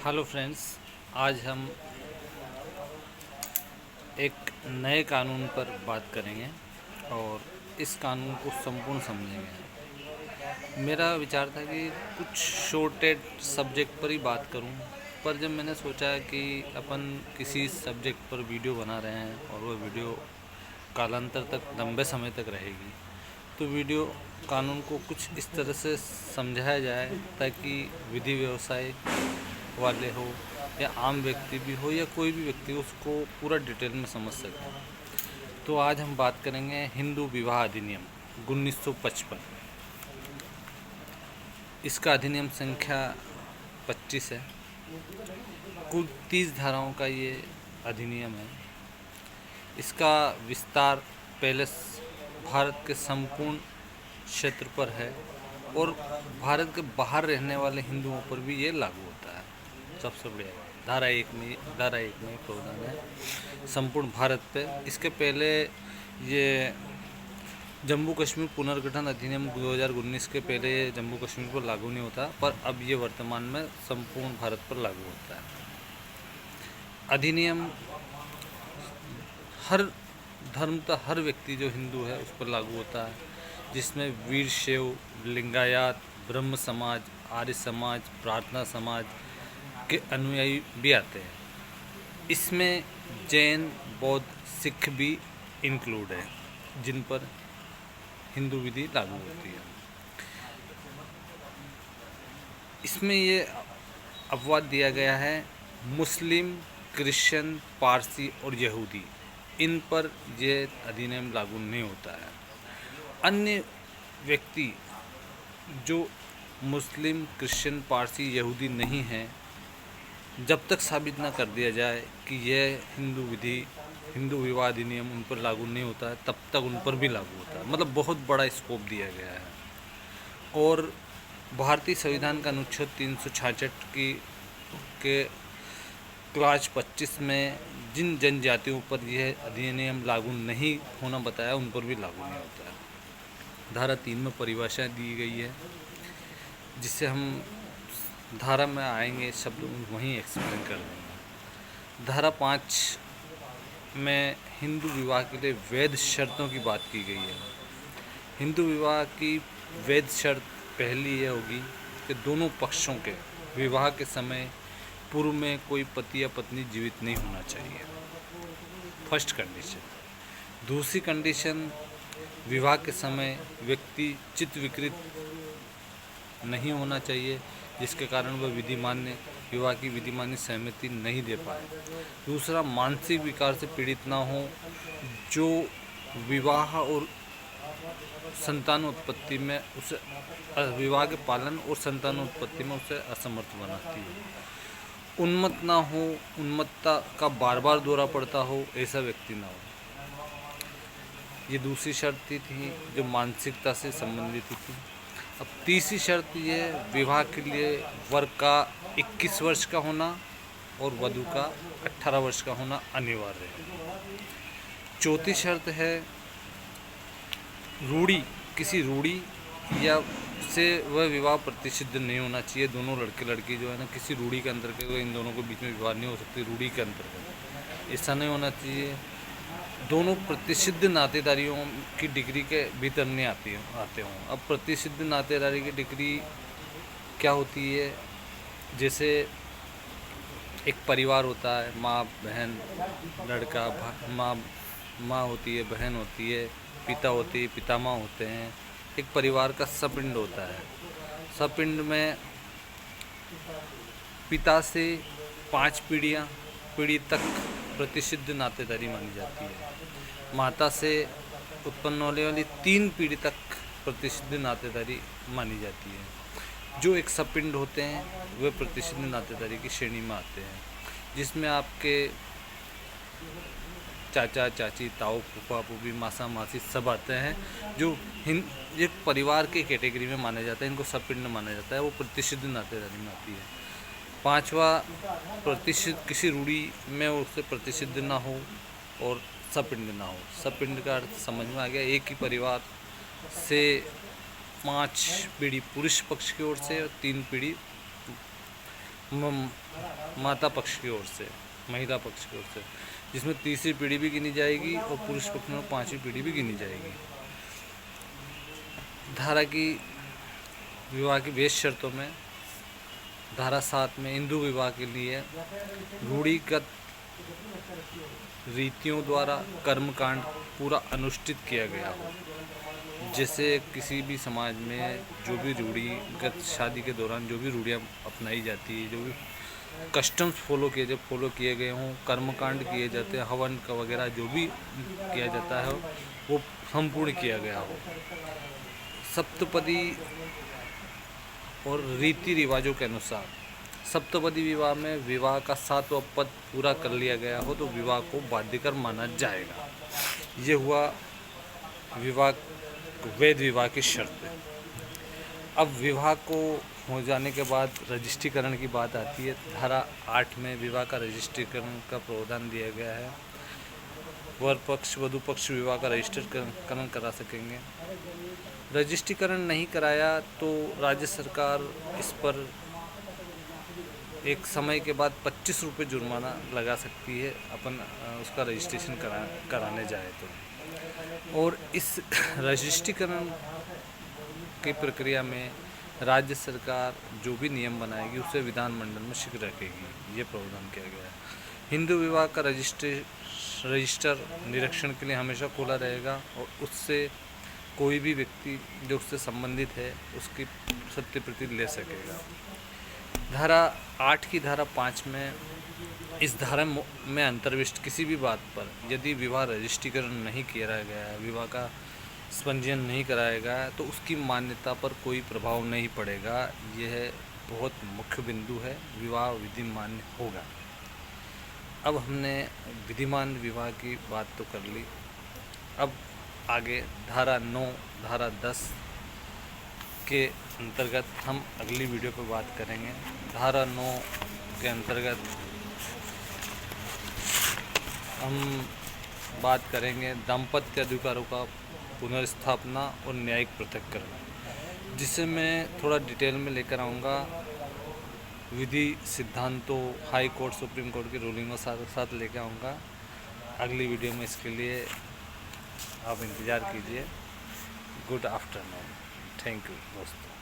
Hello friends, आज हम एक नए कानून पर बात करेंगे और इस कानून को संपूर्ण समझेंगे। मेरा विचार था कि कुछ शॉर्टेड सब्जेक्ट पर ही बात करूं, पर जब मैंने सोचा कि अपन किसी सब्जेक्ट पर वीडियो बना रहे हैं और वह वीडियो कालांतर तक लंबे समय तक रहेगी, तो वीडियो कानून को कुछ इस तरह से समझाया जाए ताकि विधि व्यवसाय वाले हो या आम व्यक्ति भी हो या कोई भी व्यक्ति हो उसको पूरा डिटेल में समझ सके। तो आज हम बात करेंगे हिंदू विवाह अधिनियम 1955। इसका अधिनियम संख्या 25 है। कुल 30 धाराओं का ये अधिनियम है। इसका विस्तार पहले भारत के संपूर्ण क्षेत्र पर है और भारत के बाहर रहने वाले हिंदुओं पर भी ये लागू होता है। सबसे बढ़िया धारा एक में प्रावधान है संपूर्ण भारत पे। इसके पहले ये जम्मू कश्मीर पुनर्गठन अधिनियम 2019 के पहले जम्मू कश्मीर पर लागू नहीं होता, पर अब ये वर्तमान में संपूर्ण भारत पर लागू होता है। अधिनियम हर धर्म का हर व्यक्ति जो हिंदू है उस पर लागू होता है, जिसमें वीर शैव, लिंगायत, ब्रह्म समाज, आर्य समाज, प्रार्थना समाज के अनुयायी भी आते हैं। इसमें जैन, बौद्ध, सिख भी इंक्लूड है, जिन पर हिंदू विधि लागू होती है। इसमें ये अपवाद दिया गया है मुस्लिम, क्रिश्चियन, पारसी और यहूदी, इन पर यह अधिनियम लागू नहीं होता है। अन्य व्यक्ति जो मुस्लिम, क्रिश्चियन, पारसी, यहूदी नहीं हैं, जब तक साबित ना कर दिया जाए कि यह हिंदू विवाह अधिनियम उन पर लागू नहीं होता है, तब तक उन पर भी लागू होता है। मतलब बहुत बड़ा स्कोप दिया गया है। और भारतीय संविधान का अनुच्छेद 366 के क्लास 25 में जिन जनजातियों पर यह अधिनियम लागू नहीं होना बताया, उन पर भी लागू नहीं होता है। धारा 3 में परिभाषा दी गई है, जिससे हम धारा में आएंगे, शब्द वहीं एक्सप्लेन कर देंगे। धारा 5 में हिंदू विवाह के लिए वैध शर्तों की बात की गई है। हिंदू विवाह की वैध शर्त पहली यह होगी कि दोनों पक्षों के विवाह के समय पूर्व में कोई पति या पत्नी जीवित नहीं होना चाहिए, फर्स्ट कंडीशन। दूसरी कंडीशन, विवाह के समय व्यक्ति चित्त विकृत नहीं होना चाहिए, जिसके कारण वह विवाह की विधिमान्य सहमति नहीं दे पाए। दूसरा, मानसिक विकार से पीड़ित ना हो, जो विवाह और संतानोत्पत्ति में उसे विवाह के पालन और संतानोत्पत्ति में उसे असमर्थ बनाती है। उन्मत्त ना हो, उन्मत्तता का बार बार दौरा पड़ता हो, ऐसा व्यक्ति ना हो। ये दूसरी शर्त थी जो मानसिकता से संबंधित थी। अब तीसरी शर्त ये, विवाह के लिए वर का 21 वर्ष का होना और वधू का 18 वर्ष का होना अनिवार्य है। चौथी शर्त है, किसी रूढ़ी या से वह विवाह प्रतिषिद्ध नहीं होना चाहिए। दोनों लड़के लड़की जो है ना, किसी रूढ़ी के अंतर्गत इन दोनों के बीच में विवाह नहीं हो सकती। रूढ़ी के अंतर्गत ऐसा नहीं होना चाहिए। दोनों प्रतिषिद्ध नातेदारियों की डिग्री के भीतर नहीं आते हों। अब प्रतिषिद्ध नातेदारी की डिग्री क्या होती है? जैसे एक परिवार होता है, माँ, बहन, लड़का, माँ होती है, बहन होती है, पिता होती है, पितामह होते हैं। एक परिवार का सपिंड होता है। सपिंड में पिता से 5 पीढ़ी तक प्रतिषिद्ध नातेदारी मानी जाती है। माता से उत्पन्न होने वाली 3 पीढ़ी तक प्रतिषिद्ध नातेदारी मानी जाती है। जो एक सपिंड होते हैं वे प्रतिषिद्ध नातेदारी की श्रेणी में आते हैं, जिसमें आपके चाचा, चाची, ताऊ, फूफा, फूफी, मासा, मासी सब आते हैं, जो एक परिवार के कैटेगरी में माने जाते हैं। इनको सपिंड माना जाता है, वो प्रतिषिद्ध नातेदारी में आती है। 5वां, प्रतिषिद्ध किसी रूढ़ी में उससे प्रतिषिद्ध ना हो और सपिंड ना हो। सपिंड का अर्थ समझ में आ गया, एक ही परिवार से 5 पीढ़ी पुरुष पक्ष की ओर से और 3 पीढ़ी माता पक्ष की ओर से, महिला पक्ष की ओर से, जिसमें तीसरी पीढ़ी भी गिनी जाएगी और पुरुष पक्ष में पांचवी पीढ़ी भी गिनी जाएगी। धारा की विवाह की बेस शर्तों में धारा 7 में हिंदू विवाह के लिए रूढ़िगत रीतियों द्वारा कर्मकांड पूरा अनुष्ठित किया गया हो। जैसे किसी भी समाज में जो भी रूढ़िगत शादी के दौरान जो भी रूढ़ियाँ अपनाई जाती है, जो भी कस्टम्स फॉलो किए गए हों, कर्मकांड किए जाते हैं, हवन का वगैरह जो भी किया जाता है वो संपूर्ण किया गया हो। सप्तपदी और रीति रिवाजों के अनुसार सप्तपदी विवाह में विवाह का 7वां पद पूरा कर लिया गया हो तो विवाह को बाध्यकर माना जाएगा। ये हुआ विवाह, वैध विवाह की शर्त है। अब विवाह को हो जाने के बाद रजिस्ट्रीकरण की बात आती है। धारा 8 में विवाह का रजिस्ट्रीकरण का प्रावधान दिया गया है। वर पक्ष वधु पक्ष विवाह का रजिस्ट्रीकरण करा सकेंगे। रजिस्ट्रीकरण नहीं कराया तो राज्य सरकार इस पर एक समय के बाद 25 रुपये जुर्माना लगा सकती है अपन उसका रजिस्ट्रेशन कराने जाए तो। और इस रजिस्ट्रीकरण की प्रक्रिया में राज्य सरकार जो भी नियम बनाएगी उसे विधानमंडल में शीघ्र रखेगी, ये प्रावधान किया गया है। हिंदू विवाह का रजिस्टर निरीक्षण के लिए हमेशा खुला रहेगा और उससे कोई भी व्यक्ति जो उससे संबंधित है उसकी सत्य प्रति ले सकेगा। धारा 8 की धारा 5 में इस धारा में अंतर्विष्ट किसी भी बात पर यदि विवाह रजिस्ट्रीकरण नहीं किया गया है, विवाह का पंजीयन नहीं कराया गया तो उसकी मान्यता पर कोई प्रभाव नहीं पड़ेगा। यह बहुत मुख्य बिंदु है, विवाह विधिमान्य होगा। अब हमने विधिमान विवाह की बात तो कर ली। अब आगे धारा 9, धारा 10 के अंतर्गत हम अगली वीडियो पर बात करेंगे। धारा 9 के अंतर्गत हम बात करेंगे दाम्पत्य अधिकारों का पुनर्स्थापना और न्यायिक पृथक्करण, जिसे मैं थोड़ा डिटेल में लेकर आऊँगा। विधि सिद्धांतों, हाई कोर्ट सुप्रीम कोर्ट की रूलिंगों साथ लेकर आऊँगा अगली वीडियो में। इसके लिए आप इंतज़ार कीजिए। गुड आफ्टरनून, थैंक यू दोस्तों।